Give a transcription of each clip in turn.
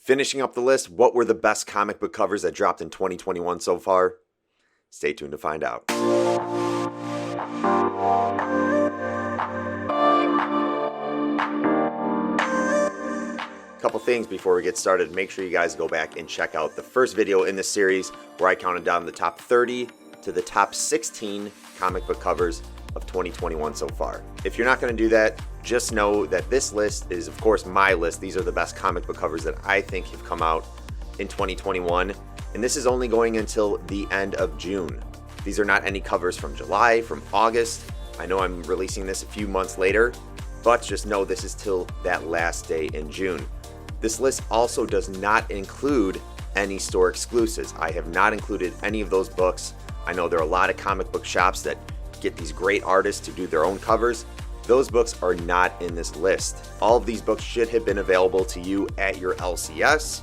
Finishing up the list, what were the best comic book covers that dropped in 2021 so far? Stay tuned to find out. Couple things before we get started. Make sure you guys go back and check out the first video in this series where I counted down the top 30 to the top 16 comic book covers of 2021 so far. If you're not going to do that, just know that this list is, of course, my list. These are the best comic book covers that I think have come out in 2021, and this is only going until the end of June. These are not any covers from July, from August. I know I'm releasing this a few months later, but just know this is till that last day in June. This list also does not include any store exclusives. I have not included any of those books. I know there are a lot of comic book shops that get these great artists to do their own covers. Those books are not in this list. All of these books should have been available to you at your LCS.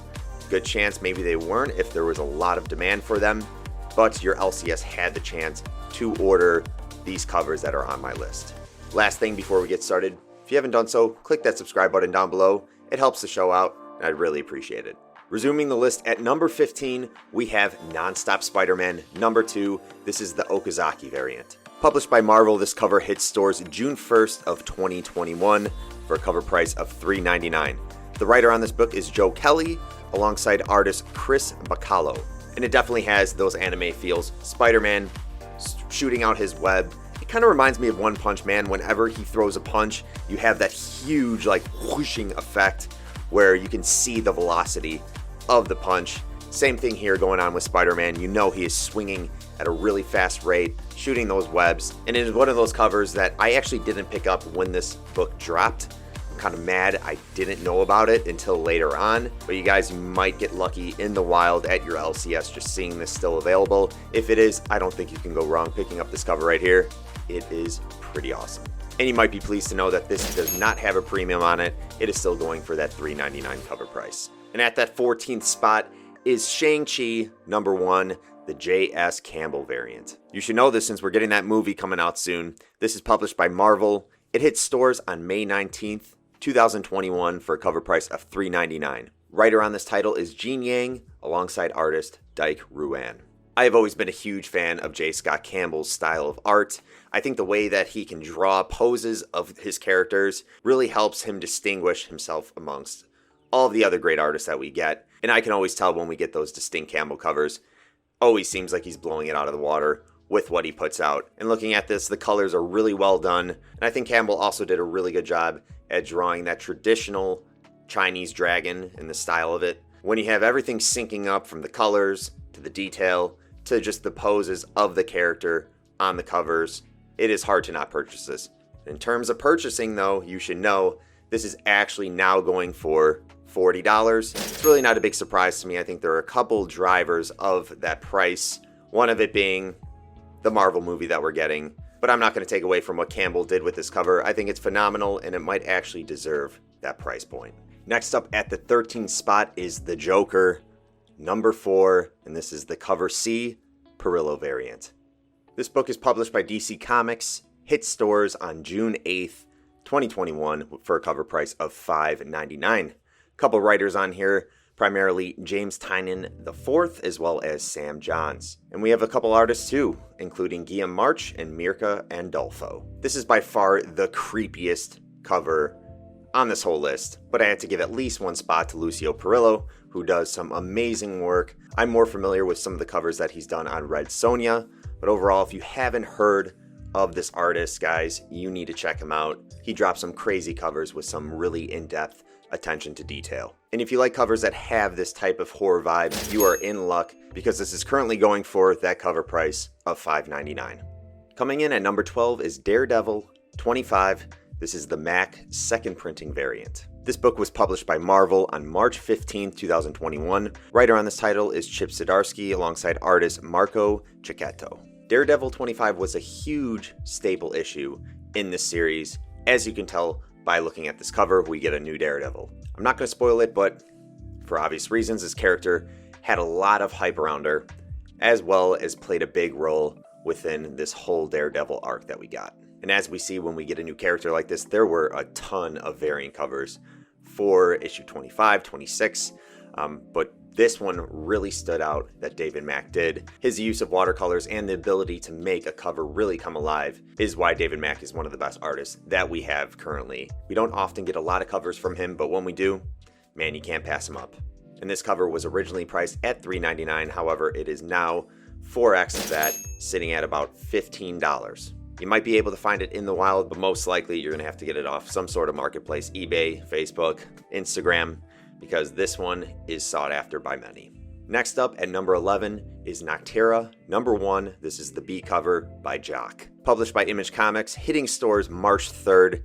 Good chance maybe they weren't if there was a lot of demand for them, but your LCS had the chance to order these covers that are on my list. Last thing before we get started, if you haven't done so, click that subscribe button down below. It helps the show out, and I'd really appreciate it. Resuming the list at number 15, we have NonStop Spiderman number 2. This is the Okazaki variant. Published by Marvel, this cover hits stores June 1st of 2021 for a cover price of $3.99. The writer on this book is Joe Kelly, alongside artist Chris Bacalo. And it definitely has those anime feels. Spider-Man shooting out his web. It kind of reminds me of One Punch Man. Whenever he throws a punch, you have that huge whooshing effect where you can see the velocity of the punch. Same thing here going on with Spider-Man. You know he is swinging at a really fast rate, shooting those webs. And it is one of those covers that I actually didn't pick up when this book dropped. I'm kind of mad I didn't know about it until later on. But you guys might get lucky in the wild at your LCS just seeing this still available. If it is, I don't think you can go wrong picking up this cover right here. It is pretty awesome. And you might be pleased to know that this does not have a premium on it. It is still going for that $3.99 cover price. And at that 14th spot is ShangChi number 1, the J.S. Campbell variant. You should know this since we're getting that movie coming out soon. This is published by Marvel. It hits stores on May 19th, 2021 for a cover price of $3.99. Writer on this title is Gene Yang, alongside artist Dyke Ruan. I have always been a huge fan of J. Scott Campbell's style of art. I think the way that he can draw poses of his characters really helps him distinguish himself amongst all of the other great artists that we get. And I can always tell when we get those distinct Campbell covers. Always seems like he's blowing it out of the water with what he puts out. And looking at this, the colors are really well done. And I think Campbell also did a really good job at drawing that traditional Chinese dragon in the style of it. When you have everything syncing up from the colors to the detail to just the poses of the character on the covers, it is hard to not purchase this. In terms of purchasing though, you should know this is actually now going for $40. It's really not a big surprise to me. I think there are a couple drivers of that price. One of it being the Marvel movie that we're getting, but I'm not going to take away from what Campbell did with this cover. I think it's phenomenal and it might actually deserve that price point. Next up at the 13th spot is the Joker, number 4, and this is the cover C Perillo variant. This book is published by DC Comics, hit stores on June 8th, 2021 for a cover price of $5.99. Couple writers on here, primarily James Tynion IV as well as Sam Johns. And we have a couple artists too, including Guillaume March and Mirka Andolfo. This is by far the creepiest cover on this whole list, but I had to give at least one spot to Lucio Perillo, who does some amazing work. I'm more familiar with some of the covers that he's done on Red Sonja, but overall, if you haven't heard of this artist, guys, you need to check him out. He drops some crazy covers with some really in-depth attention to detail. And if you like covers that have this type of horror vibe, you are in luck because this is currently going for that cover price of $5.99. Coming in at number 12 is Daredevil 25. This is the Mac second printing variant. This book was published by Marvel on March 15, 2021. Writer on this title is Chip Zdarsky alongside artist Marco Cecchetto. Daredevil 25 was a huge staple issue in this series. As you can tell by looking at this cover, we get a new Daredevil. I'm not going to spoil it, but for obvious reasons, this character had a lot of hype around her, as well as played a big role within this whole Daredevil arc that we got. And as we see when we get a new character like this, there were a ton of variant covers for issue 25, 26. But this one really stood out that David Mack did. His use of watercolors and the ability to make a cover really come alive is why David Mack is one of the best artists that we have currently. We don't often get a lot of covers from him, but when we do, man, you can't pass him up. And this cover was originally priced at $3.99, however, it is now 4x of that, sitting at about $15. You might be able to find it in the wild, but most likely you're going to have to get it off some sort of marketplace, eBay, Facebook, Instagram, because this one is sought after by many. Next up at number 11 is Nocta, number 1. This is the B cover by Jock. Published by Image Comics, hitting stores March 3rd.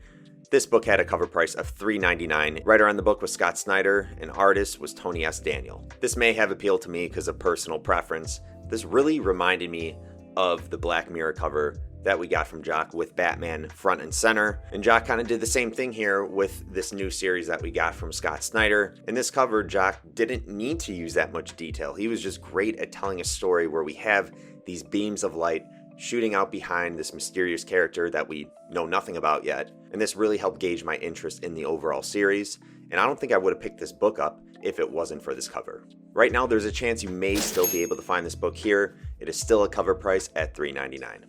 This book had a cover price of $3.99. Writer on the book was Scott Snyder, and artist was Tony S. Daniel. This may have appealed to me because of personal preference. This really reminded me of the Black Mirror cover that we got from Jock with Batman front and center. And Jock kind of did the same thing here with this new series that we got from Scott Snyder. In this cover, Jock didn't need to use that much detail. He was just great at telling a story where we have these beams of light shooting out behind this mysterious character that we know nothing about yet. And this really helped gauge my interest in the overall series. And I don't think I would have picked this book up if it wasn't for this cover. Right now, there's a chance you may still be able to find this book here. It is still a cover price at $3.99.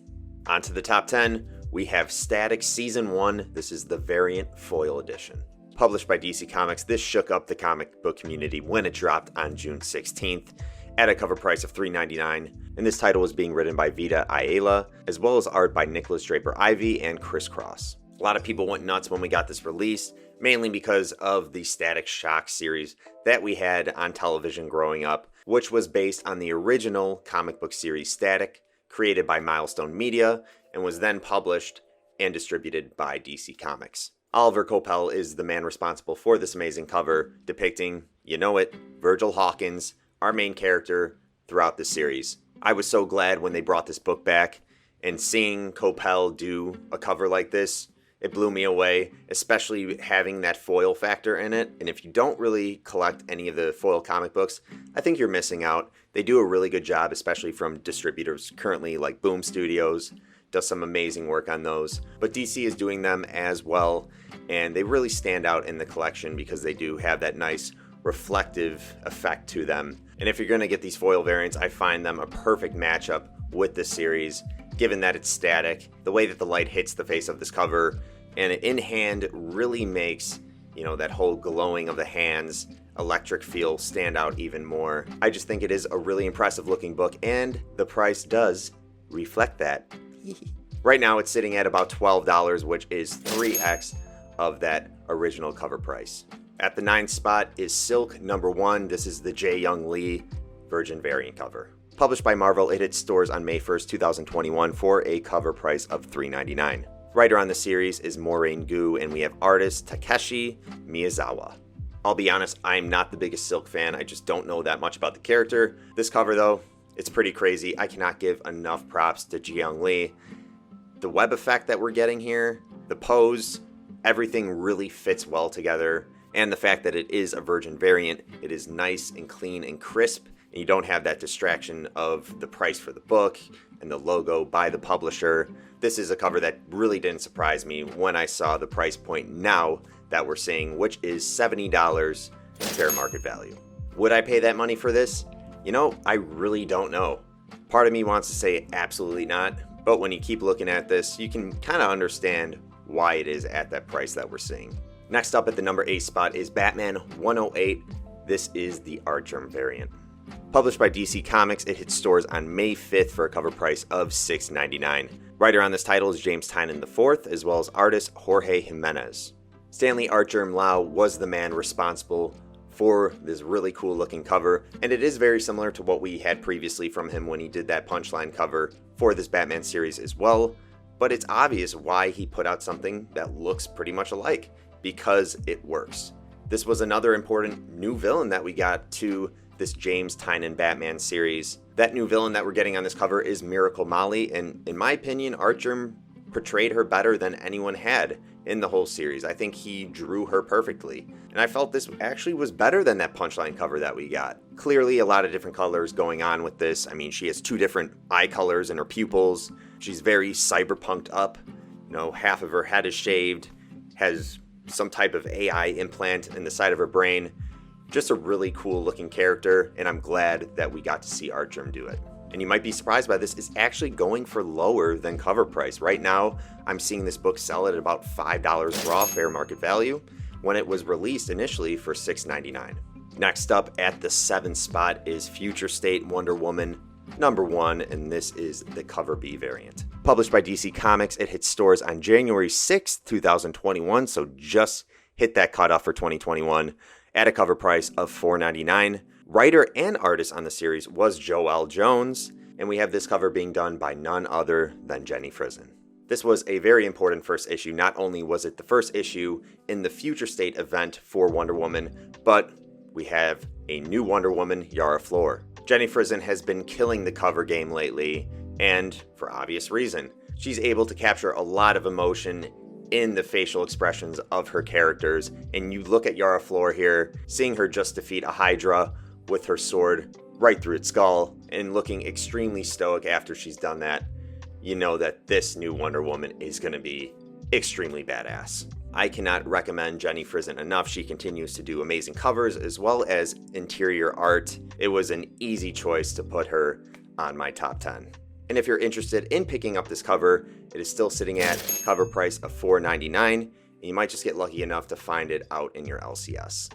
On to the top 10, we have Static Season 1. This is the variant foil edition. Published by DC Comics, this shook up the comic book community when it dropped on June 16th at a cover price of $3.99. And this title was being written by Vita Ayala, as well as art by Nicholas Draper Ivey and Chris Cross. A lot of people went nuts when we got this released, mainly because of the Static Shock series that we had on television growing up, which was based on the original comic book series Static, created by Milestone Media, and was then published and distributed by DC Comics. Oliver Coipel is the man responsible for this amazing cover, depicting, you know it, Virgil Hawkins, our main character, throughout the series. I was so glad when they brought this book back, and seeing Coipel do a cover like this, it blew me away, especially having that foil factor in it. And if you don't really collect any of the foil comic books, I think you're missing out. They do a really good job, especially from distributors currently like Boom Studios, does some amazing work on those. But DC is doing them as well, and they really stand out in the collection because they do have that nice reflective effect to them. And if you're going to get these foil variants, I find them a perfect matchup with this series, given that it's static, the way that the light hits the face of this cover, and in hand really makes, that whole glowing of the hands, electric feel stand out even more. I just think it is a really impressive looking book, and the price does reflect that. Right now it's sitting at about $12, which is 3x of that original cover price. At the 9th spot is Silk number 1. This is the J. Young Lee Virgin variant cover. Published by Marvel, it hit stores on May 1st, 2021 for a cover price of $3.99. Writer on the series is Maureen Gu, and we have artist Takeshi Miyazawa. I'll be honest, I'm not the biggest Silk fan. I just don't know that much about the character. This cover, though, it's pretty crazy. I cannot give enough props to Ji Young Lee. The web effect that we're getting here, the pose, everything really fits well together. And the fact that it is a Virgin variant, it is nice and clean and crisp. And you don't have that distraction of the price for the book and the logo by the publisher. This is a cover that really didn't surprise me when I saw the price point now that we're seeing, which is $70 fair market value. Would I pay that money for this? I really don't know. Part of me wants to say absolutely not, but when you keep looking at this, you can kind of understand why it is at that price that we're seeing. Next up at the number 8 spot is Batman 108. This is the Artgerm variant. Published by DC Comics, it hit stores on May 5th for a cover price of $6.99. Writer on this title is James Tynion IV, as well as artist Jorge Jimenez. Stanley Artgerm Lau was the man responsible for this really cool looking cover, and it is very similar to what we had previously from him when he did that Punchline cover for this Batman series as well, but it's obvious why he put out something that looks pretty much alike, because it works. This was another important new villain that we got to this James Tynion Batman series. That new villain that we're getting on this cover is Miracle Molly, and in my opinion, Artgerm portrayed her better than anyone had in the whole series. I think he drew her perfectly, and I felt this actually was better than that Punchline cover that we got. Clearly a lot of different colors going on with this. I mean, she has 2 different eye colors in her pupils. She's very cyberpunked up. Half of her head is shaved, has some type of AI implant in the side of her brain. Just a really cool looking character, and I'm glad that we got to see Artgerm do it. And you might be surprised by this, it's actually going for lower than cover price. Right now, I'm seeing this book sell at about $5 raw fair market value when it was released initially for $6.99. Next up at the 7th spot is Future State Wonder Woman #1, and this is the Cover B variant. Published by DC Comics, it hit stores on January 6th, 2021, so just hit that cutoff for 2021 at a cover price of $4.99. Writer and artist on the series was Joelle Jones, and we have this cover being done by none other than Jenny Frison. This was a very important first issue. Not only was it the first issue in the Future State event for Wonder Woman, but we have a new Wonder Woman, Yara Flor. Jenny Frison has been killing the cover game lately, and for obvious reason. She's able to capture a lot of emotion in the facial expressions of her characters, and you look at Yara Flor here, seeing her just defeat a Hydra with her sword right through its skull, and looking extremely stoic after she's done that. You know that this new Wonder Woman is going to be extremely badass. I cannot recommend Jenny Frison enough. She continues to do amazing covers as well as interior art. It was an easy choice to put her on my top 10. And if you're interested in picking up this cover, it is still sitting at cover price of $4.99, and you might just get lucky enough to find it out in your LCS.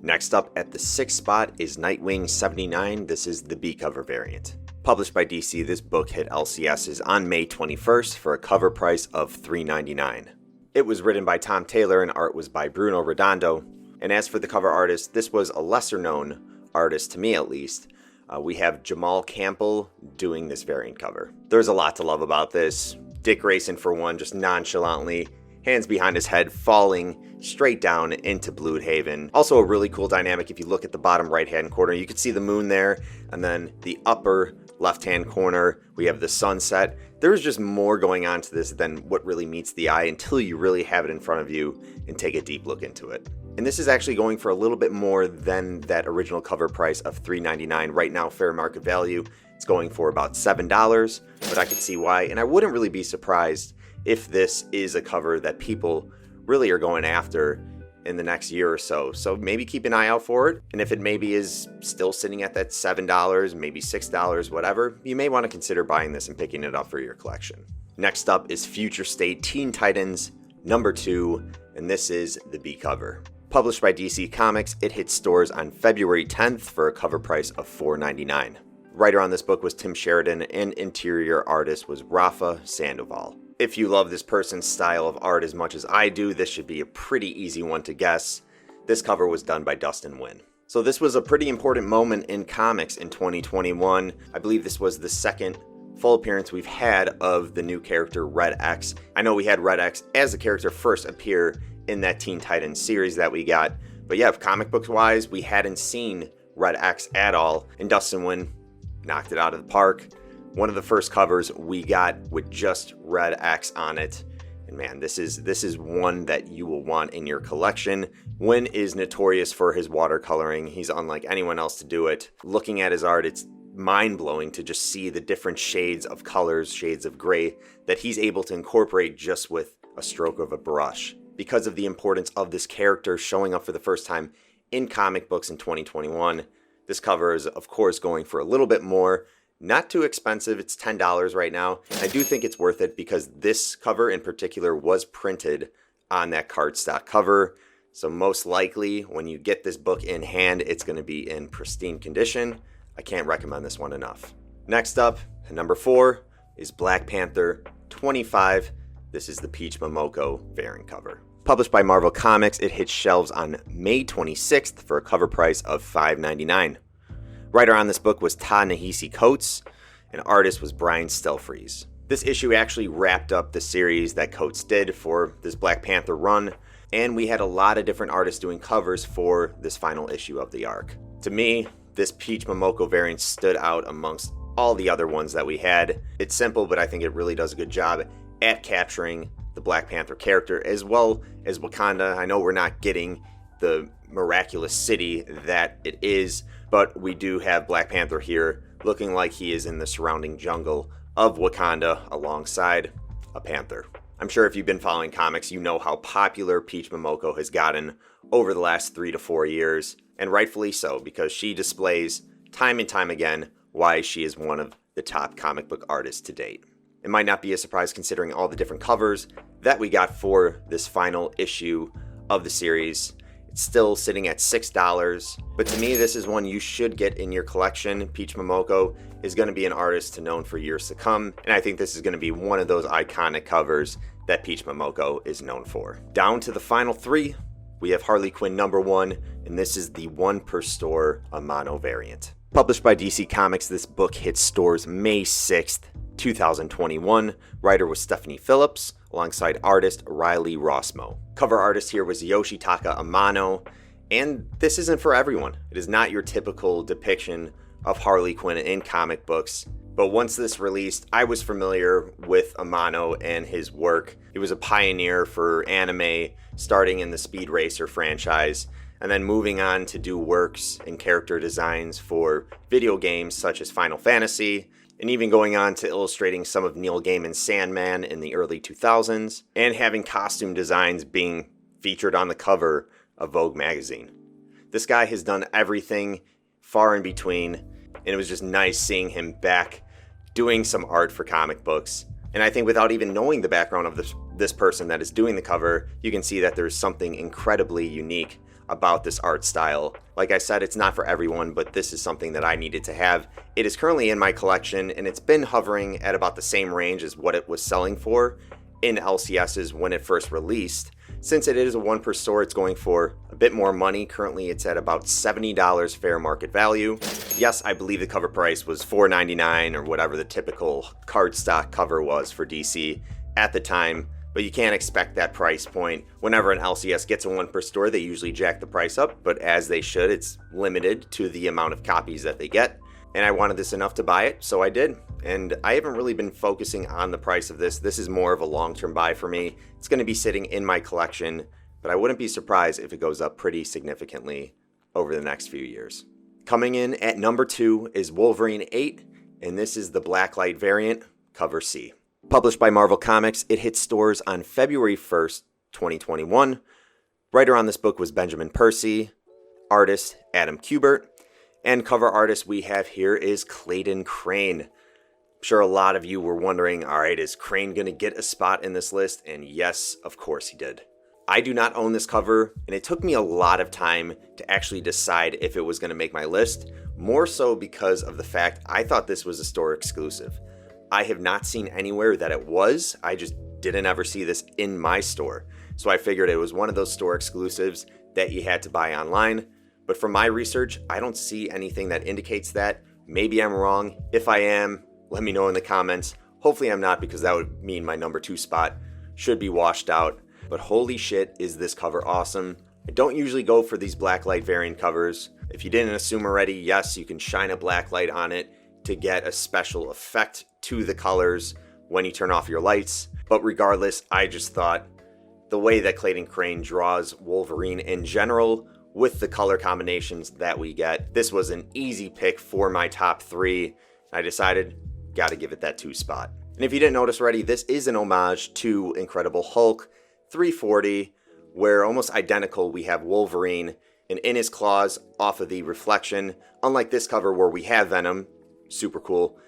Next up at the 6th spot is Nightwing 79. This is the B cover variant. Published by DC, this book hit LCSs on May 21st for a cover price of $3.99. It was written by Tom Taylor and art was by Bruno Redondo. And as for the cover artist, this was a lesser known artist, to me at least. We have Jamal Campbell doing this variant cover. There's a lot to love about this. Dick Grayson, for one, just nonchalantly, hands behind his head, falling straight down into Bloodhaven. Also a really cool dynamic. If you look at the bottom right-hand corner, you can see the moon there, and then the upper left-hand corner, we have the sunset. There's just more going on to this than what really meets the eye until you really have it in front of you and take a deep look into it. And this is actually going for a little bit more than that original cover price of $3.99. Right now, fair market value, it's going for about $7, but I could see why. And I wouldn't really be surprised if this is a cover that people really are going after in the next year or so. So maybe keep an eye out for it. And if it maybe is still sitting at that $7, maybe $6, whatever, you may want to consider buying this and picking it up for your collection. Next up is Future State Teen Titans #2, and this is the B cover. Published by DC Comics, it hit stores on February 10th for a cover price of $4.99. Writer on this book was Tim Sheridan, and interior artist was Rafa Sandoval. If you love this person's style of art as much as I do, this should be a pretty easy one to guess. This cover was done by Dustin Nguyen. So this was a pretty important moment in comics in 2021. I believe this was the second full appearance we've had of the new character Red X. I know we had Red X as the character first appear in that Teen Titans series that we got. But yeah, comic books wise, we hadn't seen Red X at all, and Dustin Nguyen knocked it out of the park. One of the first covers we got with just Red X on it. And man, this is one that you will want in your collection. Nguyen is notorious for his watercoloring. He's unlike anyone else to do it. Looking at his art, it's mind-blowing to just see the different shades of colors, shades of gray, that he's able to incorporate just with a stroke of a brush. Because of the importance of this character showing up for the first time in comic books in 2021, this cover is, of course, going for a little bit more. Not too expensive, it's $10 right now. I do think it's worth it because this cover in particular was printed on that cardstock cover. So most likely, when you get this book in hand, it's going to be in pristine condition. I can't recommend this one enough. Next up, at #4, is Black Panther 25. This is the Peach Momoko variant cover. Published by Marvel Comics, it hit shelves on May 26th for a cover price of $5.99. Writer on this book was Ta-Nehisi Coates, and artist was Brian Stelfreeze. This issue actually wrapped up the series that Coates did for this Black Panther run, and we had a lot of different artists doing covers for this final issue of the arc. To me, this Peach Momoko variant stood out amongst all the other ones that we had. It's simple, but I think it really does a good job at capturing the Black Panther character as well as Wakanda. I know we're not getting the miraculous city that it is, but we do have Black Panther here looking like he is in the surrounding jungle of Wakanda alongside a panther. I'm sure if you've been following comics, you know how popular Peach Momoko has gotten over the last 3 to 4 years. and rightfully so, because she displays time and time again why she is one of the top comic book artists to date. It might not be a surprise considering all the different covers that we got for this final issue of the series. It's still sitting at $6, but to me this is one you should get in your collection. Peach Momoko is going to be an artist known for years to come, and I think this is going to be one of those iconic covers that Peach Momoko is known for. Down to the final three, we have Harley Quinn #1, and this is the 1 per store Amano variant. Published by DC Comics, this book hit stores May 6th, 2021. Writer was Stephanie Phillips, alongside artist Riley Rossmo. Cover artist here was Yoshitaka Amano, and this isn't for everyone. It is not your typical depiction of Harley Quinn in comic books, but once this released, I was familiar with Amano and his work. He was a pioneer for anime, starting in the Speed Racer franchise, and then moving on to do works and character designs for video games such as Final Fantasy, and even going on to illustrating some of Neil Gaiman's Sandman in the early 2000s, and having costume designs being featured on the cover of Vogue magazine. This guy has done everything far in between, and it was just nice seeing him back doing some art for comic books. And I think without even knowing the background of this person that is doing the cover, you can see that there's something incredibly unique about this art style. Like I said, it's not for everyone, but this is something that I needed to have. It is currently in my collection, and it's been hovering at about the same range as what it was selling for in LCSs when it first released. Since it is a 1 per store, it's going for a bit more money. Currently, it's at about $70 fair market value. Yes, I believe the cover price was $4.99 or whatever the typical cardstock cover was for DC at the time, but you can't expect that price point. Whenever an LCS gets a 1 per store, they usually jack the price up, but as they should, it's limited to the amount of copies that they get. And I wanted this enough to buy it, so I did. And I haven't really been focusing on the price of this. This is more of a long-term buy for me. It's going to be sitting in my collection, but I wouldn't be surprised if it goes up pretty significantly over the next few years. Coming in at number 2 is Wolverine 8, and this is the Blacklight variant, cover C. Published by Marvel Comics, it hit stores on February 1st, 2021. Writer on this book was Benjamin Percy, artist Adam Kubert, and cover artist we have here is Clayton Crane. I'm sure a lot of you were wondering, alright, is Crane going to get a spot in this list? And yes, of course he did. I do not own this cover, and it took me a lot of time to actually decide if it was going to make my list, more so because of the fact I thought this was a store exclusive. I have not seen anywhere that it was. I just didn't ever see this in my store. So I figured it was one of those store exclusives that you had to buy online. But from my research, I don't see anything that indicates that. Maybe I'm wrong. If I am, let me know in the comments. Hopefully I'm not, because that would mean my number 2 spot should be washed out. But holy shit, is this cover awesome. I don't usually go for these blacklight variant covers. If you didn't assume already, yes, you can shine a blacklight on it to get a special effect to the colors when you turn off your lights. But regardless, I just thought the way that Clayton Crane draws Wolverine in general, with the color combinations that we get, this was an easy pick for my top 3. I decided, gotta give it that 2 spot. And if you didn't notice already, this is an homage to Incredible Hulk 340, where almost identical we have Wolverine, and in his claws off of the reflection, unlike this cover where we have Venom, super cool.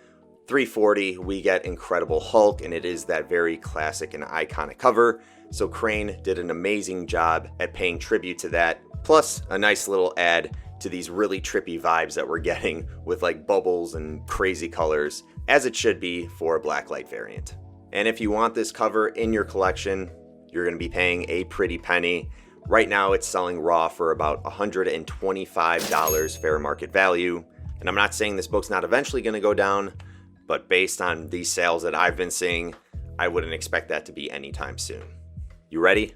340, we get Incredible Hulk, and it is that very classic and iconic cover. So Crane did an amazing job at paying tribute to that, plus a nice little add to these really trippy vibes that we're getting with like bubbles and crazy colors, as it should be for a blacklight variant. And if you want this cover in your collection, you're going to be paying a pretty penny. Right now it's selling raw for about $125 fair market value. And I'm not saying this book's not eventually going to go down, but based on these sales that I've been seeing, I wouldn't expect that to be anytime soon. You ready?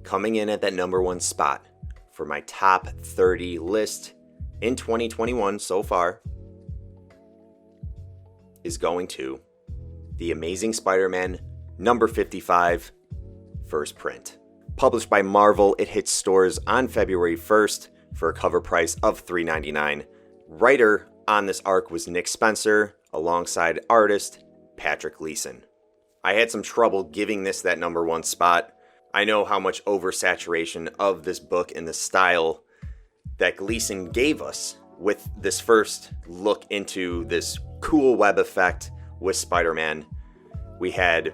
Coming in at that number 1 spot for my top 30 list in 2021 so far is going to The Amazing Spider-Man number 55, first print. Published by Marvel, it hits stores on February 1st for a cover price of $3.99. Writer on this arc was Nick Spencer, alongside artist Patrick Leeson. I had some trouble giving this that number 1 spot. I know how much oversaturation of this book and the style that Gleason gave us with this first look into this cool web effect with Spider-Man. We had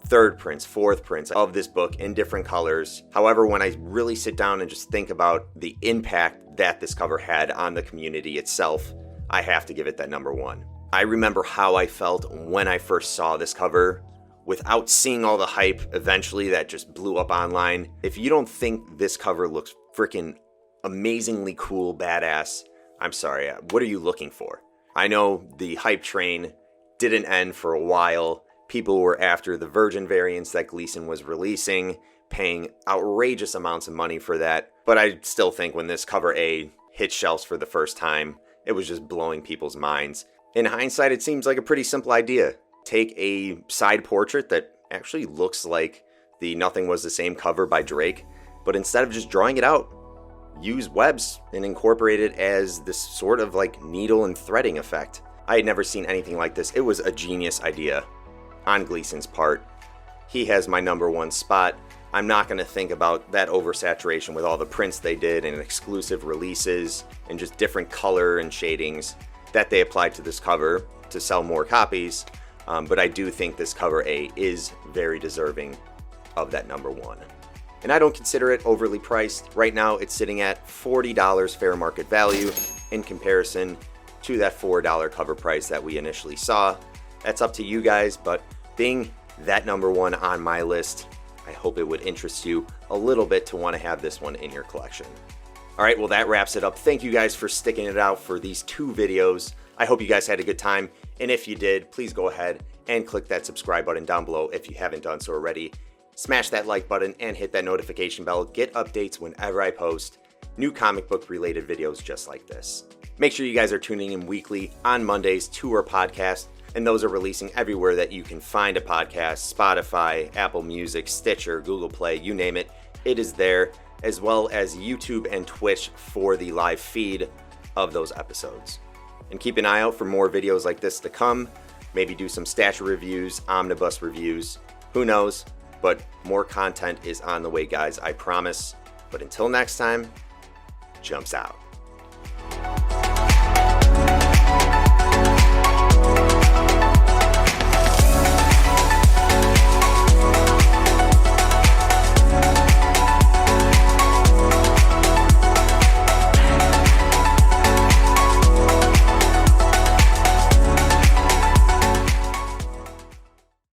third prints, fourth prints of this book in different colors. However, when I really sit down and just think about the impact that this cover had on the community itself, I have to give it that number one. I remember how I felt when I first saw this cover without seeing all the hype eventually that just blew up online. If you don't think this cover looks freaking amazingly cool, badass, I'm sorry, what are you looking for? I know the hype train didn't end for a while. People were after the Virgin variants that Gleason was releasing, paying outrageous amounts of money for that. But I still think when this cover A hit shelves for the first time, it was just blowing people's minds. In hindsight, it seems like a pretty simple idea. Take a side portrait that actually looks like the Nothing Was the Same cover by Drake, but instead of just drawing it out, use webs and incorporate it as this sort of like needle and threading effect. I had never seen anything like this. It was a genius idea on Gleason's part. He has my number one spot. I'm not going to think about that oversaturation with all the prints they did and exclusive releases and just different color and shadings that they applied to this cover to sell more copies. But I do think this cover A is very deserving of that number one. And I don't consider it overly priced. Right now, it's sitting at $40 fair market value in comparison to that $4 cover price that we initially saw. That's up to you guys, but being that number one on my list, I hope it would interest you a little bit to want to have this one in your collection. All right, well, that wraps it up. Thank you guys for sticking it out for these 2 videos. I hope you guys had a good time, and if you did, please go ahead and click that subscribe button down below if you haven't done so already. Smash that like button and hit that notification bell. Get updates whenever I post new comic book related videos just like this. Make sure you guys are tuning in weekly on Mondays to our podcast, and those are releasing everywhere that you can find a podcast: Spotify, Apple Music, Stitcher, Google Play, you name it, it is there, as well as YouTube and Twitch for the live feed of those episodes. And keep an eye out for more videos like this to come. Maybe do some statue reviews, omnibus reviews, who knows, but more content is on the way, guys, I promise. But until next time, Jumps out.